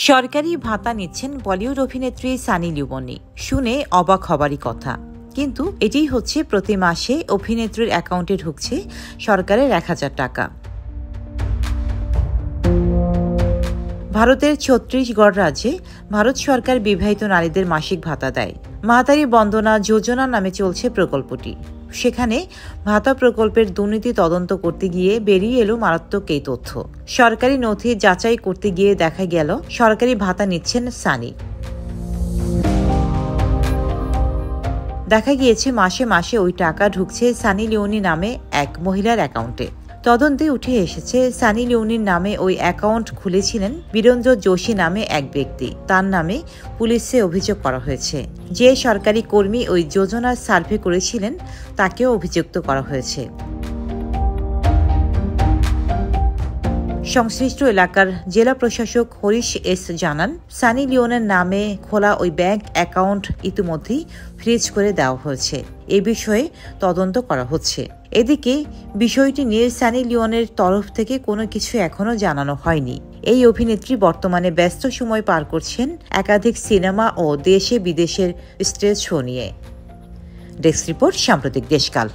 সরকারি ভাতা নিচ্ছেন বলিউড অভিনেত্রী সানি লিওনি। শুনে অবাক হবারই কথা, কিন্তু এটাই হচ্ছে প্রতি মাসে অভিনেত্রীর অ্যাকাউন্টে ঢুকছে সরকারের ১,০০০ টাকা। ভারতের ছত্তিশগড় রাজ্যে ভারত সরকার বিবাহিত নারীদের মাসিক ভাতা দেয়। মাতারি বন্দনা যোজনা নামে চলছে প্রকল্পটি। সেখানে ভাতা প্রকল্পের দুর্নীতি তদন্ত করতে গিয়ে বেরিয়ে এলো মারাত্মক এই তথ্য। সরকারি নথি যাচাই করতে গিয়ে দেখা গেল সরকারি ভাতা নিচ্ছেন সানি। দেখা গিয়েছে মাসে মাসে ওই টাকা ঢুকছে সানি লিওনি নামে এক মহিলার অ্যাকাউন্টে। তদন্তে উঠে এসেছে সানি লিওনির নামে ওই অ্যাকাউন্ট খুলেছিলেন বীরেন্দ্র যোশী নামে এক ব্যক্তি। তার নামে পুলিশে অভিযোগ করা হয়েছে। যে সরকারি কর্মী ওই যোজনার সার্ভে করেছিলেন তাকেও অভিযুক্ত করা হয়েছে। সংশ্লিষ্ট এলাকার জেলা প্রশাসক হরিশ এস জানান, সানি লিওনের নামে খোলা ওই ব্যাংক অ্যাকাউন্ট ইতিমধ্যেই ফ্রিজ করে দেওয়া হয়েছে। এ বিষয়ে তদন্ত করা হচ্ছে। এদিকে বিষয়টি নিয়ে সানি লিওনের তরফ থেকে কোনো কিছু এখনো জানানো হয়নি। এই অভিনেত্রী বর্তমানে ব্যস্ত সময় পার করছেন একাধিক সিনেমা ও দেশে বিদেশের স্টেজ শো নিয়ে। ডেস্ক রিপোর্ট, সাম্প্রতিক দেশকাল।